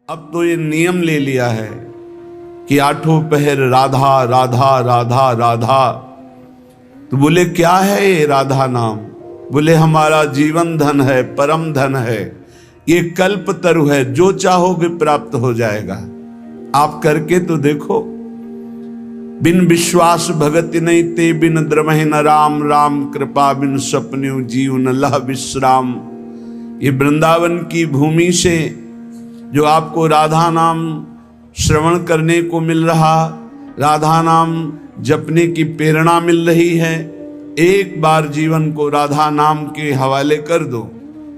अब तो ये नियम ले लिया है कि आठों पहर राधा राधा राधा राधा। तो बोले क्या है ये राधा नाम? बोले हमारा जीवन धन है, परम धन है, ये कल्प तरु है, जो चाहोगे प्राप्त हो जाएगा। आप करके तो देखो। बिन विश्वास भगति नहीं ते बिन द्रमहि न राम, राम कृपा बिन सपन्यु जीव न लह विश्राम। ये वृंदावन की भूमि से जो आपको राधा नाम श्रवण करने को मिल रहा, राधा नाम जपने की प्रेरणा मिल रही है, एक बार जीवन को राधा नाम के हवाले कर दो,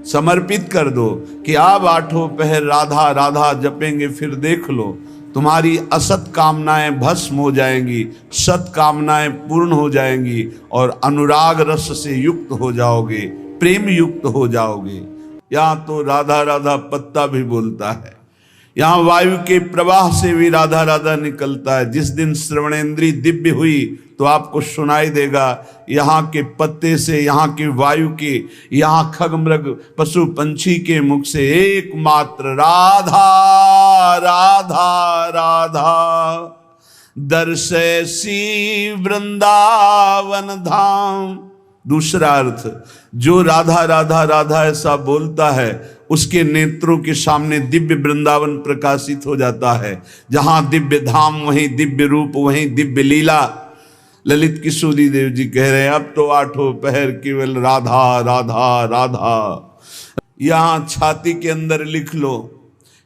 समर्पित कर दो कि आप आठों पहर राधा राधा जपेंगे, फिर देख लो तुम्हारी असत कामनाएं भस्म हो जाएंगी, सत कामनाएं पूर्ण हो जाएंगी और अनुराग रस से युक्त हो जाओगे, प्रेम युक्त हो जाओगे। यहाँ तो राधा राधा पत्ता भी बोलता है, यहाँ वायु के प्रवाह से भी राधा राधा निकलता है। जिस दिन श्रवणेंद्री दिव्य हुई तो आपको सुनाई देगा यहाँ के पत्ते से, यहाँ के वायु के, यहाँ खग मृग पशु पंछी के मुख से एकमात्र राधा राधा राधा। दर्शैसी वृंदावन धाम। दूसरा अर्थ, जो राधा राधा राधा ऐसा बोलता है उसके नेत्रों के सामने दिव्य वृंदावन प्रकाशित हो जाता है। जहां दिव्य धाम वहीं दिव्य रूप, वहीं दिव्य लीला। ललित किशोरी देव जी कह रहे हैं अब तो आठों पहर केवल राधा राधा राधा। यहां छाती के अंदर लिख लो,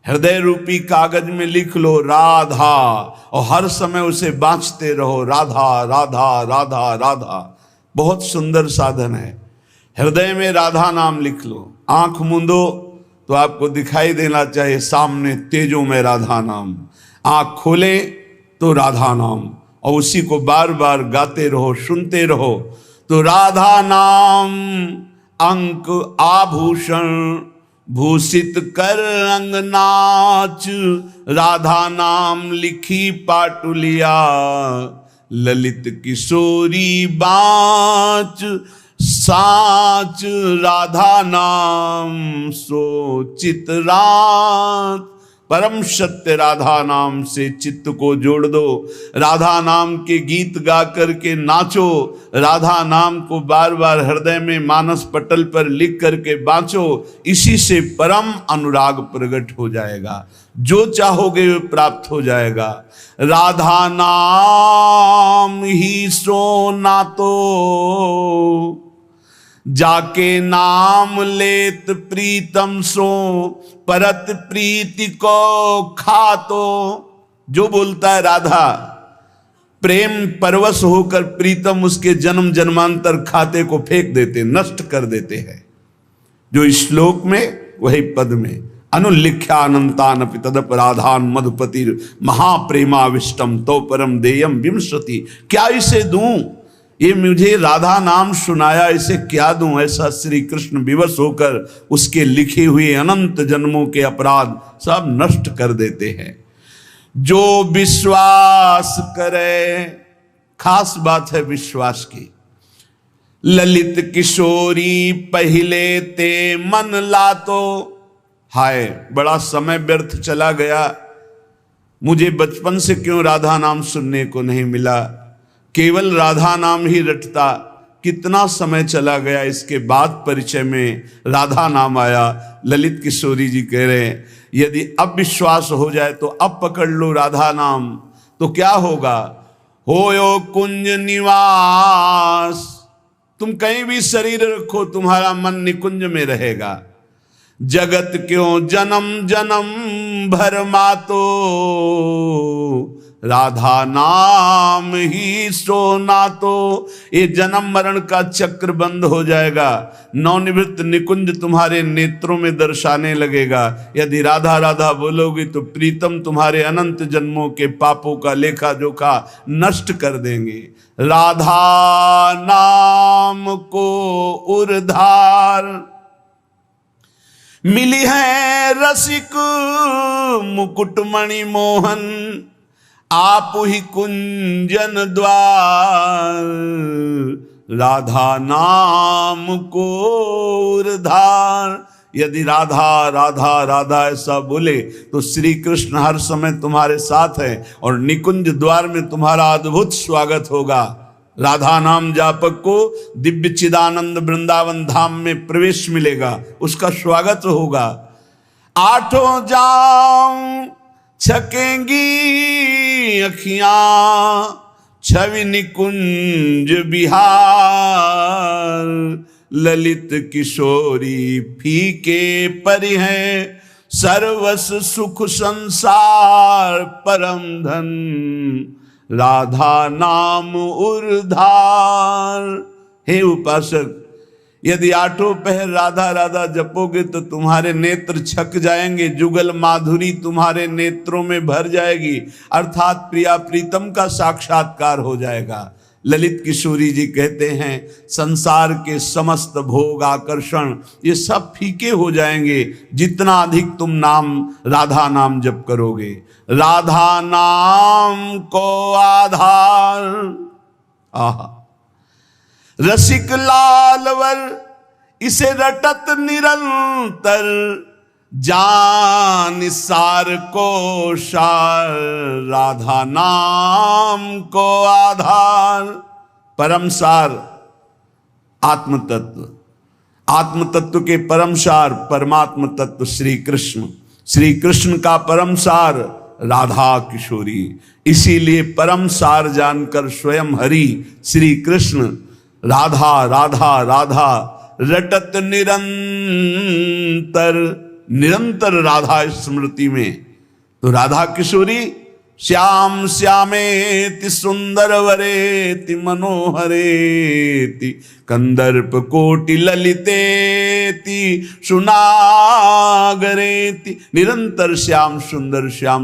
हृदय रूपी कागज में लिख लो राधा, और हर समय उसे बांचते रहो, राधा राधा राधा राधा। बहुत सुंदर साधन है। हृदय में राधा नाम लिख लो, आंख मूंदो तो आपको दिखाई देना चाहिए सामने तेजों में राधा नाम, आंख खोले तो राधा नाम, और उसी को बार बार गाते रहो, सुनते रहो। तो राधा नाम अंक आभूषण भूषित कर अंग नाच, राधा नाम लिखी पाटुलिया ललित किशोरी बाच, साच राधा नाम सो चितरात। परम सत्य राधा नाम से चित्त को जोड़ दो, राधा नाम के गीत गा करके नाचो, राधा नाम को बार बार हृदय में मानस पटल पर लिख करके बाँचो। इसी से परम अनुराग प्रकट हो जाएगा, जो चाहोगे वो प्राप्त हो जाएगा। राधा नाम ही सोना तो जाके नाम लेत प्रीतम सो, परत प्रीति को खातो। जो बोलता है राधा, प्रेम परवश होकर प्रीतम उसके जन्म जन्मांतर खाते को फेंक देते, नष्ट कर देते हैं। जो श्लोक में वही पद में, अनुलिख्या अनंतान तदप राधान मधुपतिर महाप्रेमाविष्टम तो परम देयम विंशति। क्या इसे दूं? ये मुझे राधा नाम सुनाया, इसे क्या दूं? ऐसा श्री कृष्ण विवश होकर उसके लिखे हुए अनंत जन्मों के अपराध सब नष्ट कर देते हैं। जो विश्वास करे, खास बात है विश्वास की। ललित किशोरी पहले ते मन लातो। हाय बड़ा समय व्यर्थ चला गया, मुझे बचपन से क्यों राधा नाम सुनने को नहीं मिला, केवल राधा नाम ही रटता। कितना समय चला गया, इसके बाद परिचय में राधा नाम आया। ललित किशोरी जी कह रहे हैं यदि अब विश्वास हो जाए तो अब पकड़ लो राधा नाम, तो क्या होगा? होयो कुंज निवास। तुम कहीं भी शरीर रखो, तुम्हारा मन निकुंज में रहेगा। जगत क्यों जन्म जन्म भर मातो, राधा नाम ही सोना तो। ये जन्म मरण का चक्र बंद हो जाएगा, नवनिवृत्त निकुंज तुम्हारे नेत्रों में दर्शाने लगेगा। यदि राधा राधा बोलोगी तो प्रीतम तुम्हारे अनंत जन्मों के पापों का लेखा जोखा नष्ट कर देंगे। राधा नाम को उर्धार मिली है रसिक मुकुटमणि मोहन, आप ही कुंजन द्वार। राधा नाम को उर्धार। यदि राधा राधा राधा ऐसा बोले तो श्री कृष्ण हर समय तुम्हारे साथ है और निकुंज द्वार में तुम्हारा अद्भुत स्वागत होगा। राधा नाम जापक को दिव्य चिदानंद वृंदावन धाम में प्रवेश मिलेगा, उसका स्वागत होगा। आठों जाम छकेंगी अखियां छवि निकुंज बिहार, ललित किशोरी फीके परि हैं सर्वस सुख संसार, परम धन राधा नाम उर्धार। हे उपासक, यदि आठों पहर राधा राधा जपोगे तो तुम्हारे नेत्र छक जाएंगे, जुगल माधुरी तुम्हारे नेत्रों में भर जाएगी, अर्थात प्रिया प्रीतम का साक्षात्कार हो जाएगा। ललित किशोरी जी कहते हैं संसार के समस्त भोग आकर्षण ये सब फीके हो जाएंगे जितना अधिक तुम नाम राधा नाम जप करोगे। राधा नाम को आधार, आहा रसिक लालवर इसे रटत निरंतर, जान सार को सार राधा नाम को आधार। परम सार आत्म तत्व, आत्म तत्व के परम सार परमात्म तत्व श्री कृष्ण, श्री कृष्ण का परम सार राधा किशोरी। इसीलिए परम सार जानकर स्वयं हरि श्री कृष्ण राधा राधा राधा रटत निरंतर, निरंतर राधा स्मृति में। तो राधा किशोरी श्याम श्यामेति सुंदर वरेति मनोहरेति, कंदर्प कोटि ललितेति सुनागरेति। निरंतर श्याम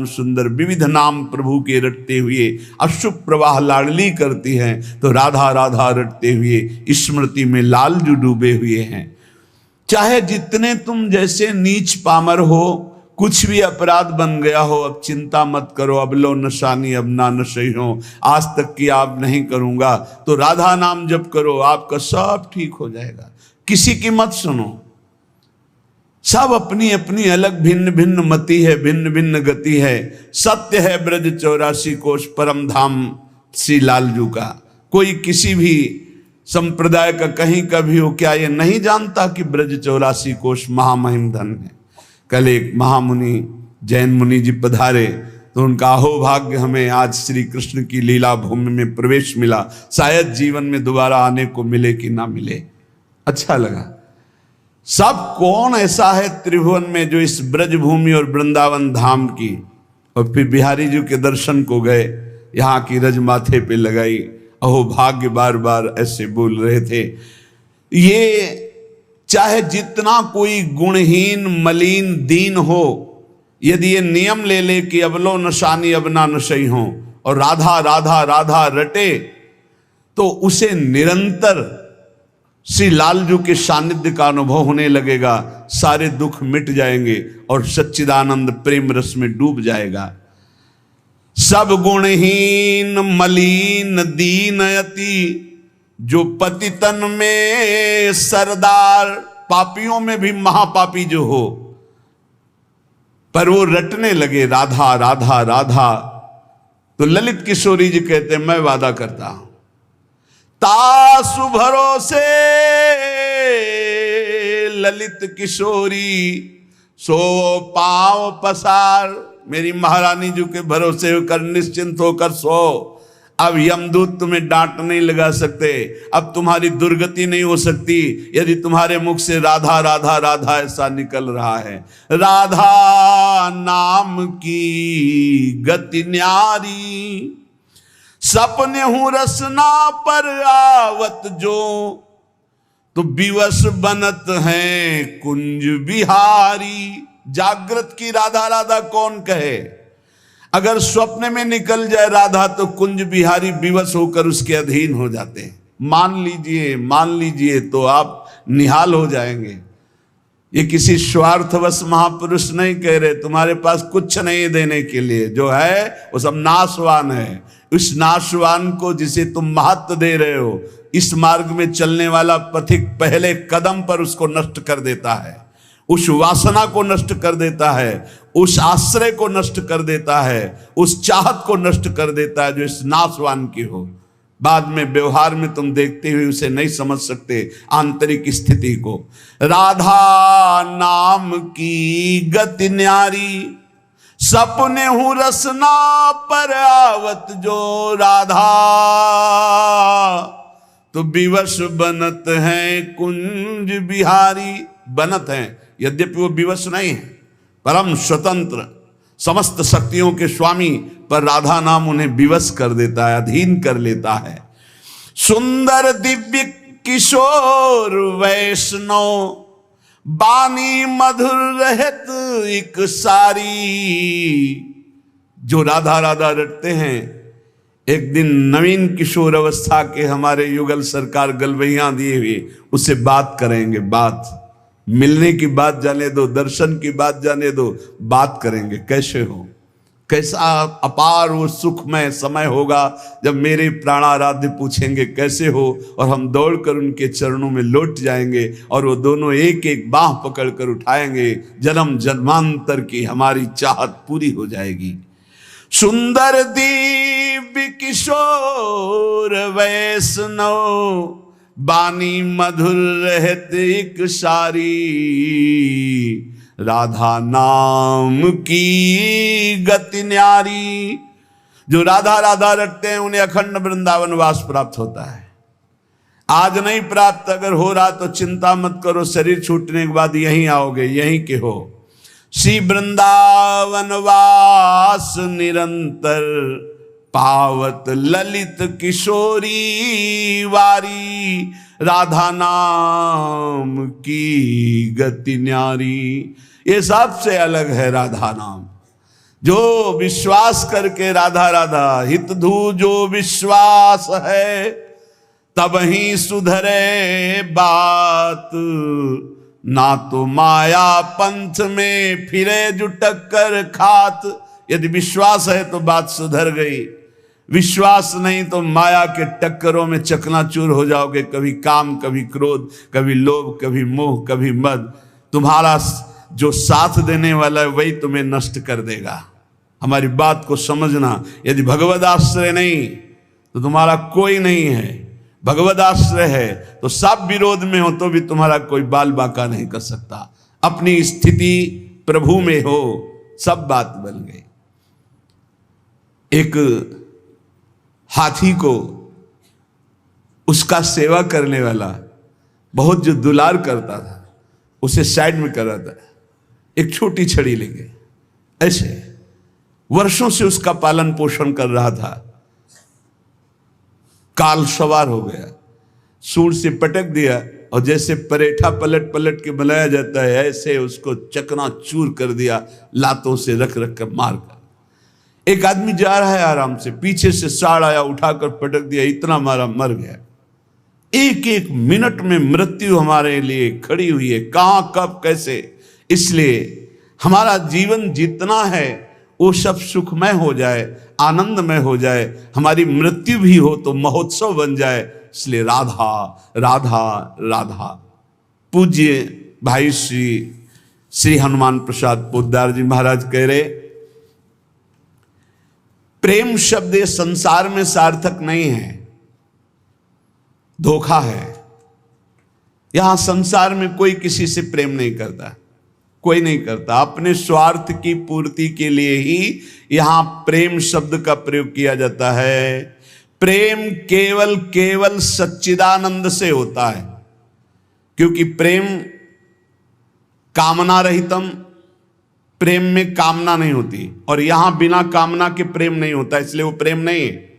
सुंदर विविध नाम प्रभु के रटते हुए अशुभ प्रवाह लाडली करती हैं, तो राधा राधा रटते हुए स्मृति में लालजू डूबे हुए हैं। चाहे जितने तुम जैसे नीच पामर हो, कुछ भी अपराध बन गया हो, अब चिंता मत करो, अब लो नशानी अब ना नशई हो, आज तक की आप नहीं करूंगा, तो राधा नाम जप करो, आपका सब ठीक हो जाएगा। किसी की मत सुनो, सब अपनी अपनी अलग भिन्न भिन्न मति है, भिन्न भिन्न गति है। सत्य है ब्रज 84 कोश परम धाम श्री लालजू का। कोई किसी भी संप्रदाय का कहीं का भी हो, क्या ये नहीं जानता कि ब्रज 84 कोश महामहिम धन है। कल एक महामुनि जैन मुनि जी पधारे तो उनका अहोभाग्य हमें आज श्री कृष्ण की लीला भूमि में प्रवेश मिला, शायद जीवन में दोबारा आने को मिले कि ना मिले। अच्छा लगा। सब कौन ऐसा है त्रिभुवन में जो इस ब्रज भूमि और वृंदावन धाम की, और फिर बिहारी जी के दर्शन को गए, यहाँ की रज माथे पे लगाई, अहोभाग्य बार बार ऐसे बोल रहे थे। ये चाहे जितना कोई गुणहीन मलिन दीन हो, यदि ये नियम ले ले कि अब लो नशानी अब ना नशई हो और राधा राधा राधा रटे, तो उसे निरंतर श्री लालजू के सानिध्य का अनुभव होने लगेगा, सारे दुख मिट जाएंगे और सच्चिदानंद प्रेम रस में डूब जाएगा। सब गुणहीन मलिन दीनयति, जो पतितन में सरदार, पापियों में भी महापापी जो हो, पर वो रटने लगे राधा राधा राधा, तो ललित किशोरी जी कहते मैं वादा करता हूं तासु भरोसे ललित किशोरी सो पांव पसार। मेरी महारानी जी के भरोसे होकर निश्चिंत होकर सो। अब यमदूत तुम्हें डांट नहीं लगा सकते, अब तुम्हारी दुर्गति नहीं हो सकती यदि तुम्हारे मुख से राधा राधा राधा ऐसा निकल रहा है। राधा नाम की गति न्यारी, सपने हूं रसना पर आवत जो, तो विवश बनत हैं कुंज बिहारी। जागृत की राधा राधा कौन कहे, अगर स्वप्न में निकल जाए राधा तो कुंज बिहारी विवश होकर उसके अधीन हो जाते हैं। मान लीजिए तो आप निहाल हो जाएंगे। ये किसी स्वार्थवश महापुरुष नहीं कह रहे, तुम्हारे पास कुछ नहीं देने के लिए, जो है वो सब नाशवान है। उस नाशवान को जिसे तुम महत्व दे रहे हो, इस मार्ग में चलने वाला पथिक पहले कदम पर उसको नष्ट कर देता है। उस वासना को नष्ट कर देता है, उस आश्रय को नष्ट कर देता है, उस चाहत को नष्ट कर देता है जो इस नाशवान की हो। बाद में व्यवहार में तुम देखते हुए उसे नहीं समझ सकते आंतरिक स्थिति को। राधा नाम की गति न्यारी, सपने हूं रसना पर आवत जो राधा, तो विवश बनत है कुंज बिहारी। बनत हैं, यद्यपि वो विवश नहीं है, परम स्वतंत्र समस्त शक्तियों के स्वामी, पर राधा नाम उन्हें विवश कर देता है, अधीन कर लेता है। सुंदर दिव्य किशोर वैष्णव, बानी मधुर रहत एक सारी। जो राधा राधा रटते हैं, एक दिन नवीन किशोर अवस्था के हमारे युगल सरकार गलवैया दिए हुए उससे बात करेंगे। बात मिलने की बात जाने दो, दर्शन की बात जाने दो, बात करेंगे कैसे हो, कैसा अपार वो सुखमय समय होगा जब मेरे प्राणाराध्य पूछेंगे कैसे हो, और हम दौड़कर उनके चरणों में लौट जाएंगे और वो दोनों एक एक बाह पकड़कर उठाएंगे। जन्म जन्मांतर की हमारी चाहत पूरी हो जाएगी। सुंदर दिव्य किशोर वैष्णव, बानी मधुर रहत एक सारी। राधा नाम की गति न्यारी। जो राधा राधा रटते हैं उन्हें अखंड वृंदावन वास प्राप्त होता है। आज नहीं प्राप्त, अगर हो रहा तो चिंता मत करो, शरीर छूटने के बाद यहीं आओगे, यहीं के हो। श्री वृंदावन वास निरंतर, पावत ललित किशोरी वारी। राधा नाम की गति न्यारी। ये सबसे अलग है राधा नाम। जो विश्वास करके राधा राधा हित धू जो विश्वास है, तब ही सुधरे बात। ना तो माया पंथ में फिरे जो टक्कर खात। यदि विश्वास है तो बात सुधर गई, विश्वास नहीं तो माया के टक्करों में चकनाचूर हो जाओगे। कभी काम, कभी क्रोध, कभी लोभ, कभी मोह, कभी मद। तुम्हारा जो साथ देने वाला है वही तुम्हें नष्ट कर देगा। हमारी बात को समझना। यदि भगवद आश्रय नहीं तो तुम्हारा कोई नहीं है, भगवद आश्रय है तो सब विरोध में हो तो भी तुम्हारा कोई बाल बाका नहीं कर सकता। अपनी स्थिति प्रभु में हो, सब बात बन गई। एक हाथी को उसका सेवा करने वाला बहुत जो दुलार करता था, उसे साइड में कर रहा था, एक छोटी छड़ी लेके ऐसे वर्षों से उसका पालन पोषण कर रहा था। काल सवार हो गया, सूंड से पटक दिया और जैसे परेठा पलट पलट के बनाया जाता है ऐसे उसको चकनाचूर कर दिया, लातों से रख रख कर मार कर। एक आदमी जा रहा है आराम से, पीछे से साड़ आया, उठाकर पटक दिया, इतना मारा, मर गया। एक एक मिनट में मृत्यु हमारे लिए खड़ी हुई है, कहां कब कैसे। इसलिए हमारा जीवन जितना है वो सब सुखमय हो जाए, आनंदमय हो जाए, हमारी मृत्यु भी हो तो महोत्सव बन जाए। इसलिए राधा राधा राधा। पूज्य भाई श्री हनुमान प्रसाद पोद्दार जी महाराज कह रहे, प्रेम शब्द ये संसार में सार्थक नहीं है, धोखा है। यहां संसार में कोई किसी से प्रेम नहीं करता, कोई नहीं करता। अपने स्वार्थ की पूर्ति के लिए ही यहां प्रेम शब्द का प्रयोग किया जाता है। प्रेम केवल केवल सच्चिदानंद से होता है, क्योंकि प्रेम कामना रहितम, प्रेम में कामना नहीं होती, और यहां बिना कामना के प्रेम नहीं होता, इसलिए वो प्रेम नहीं है।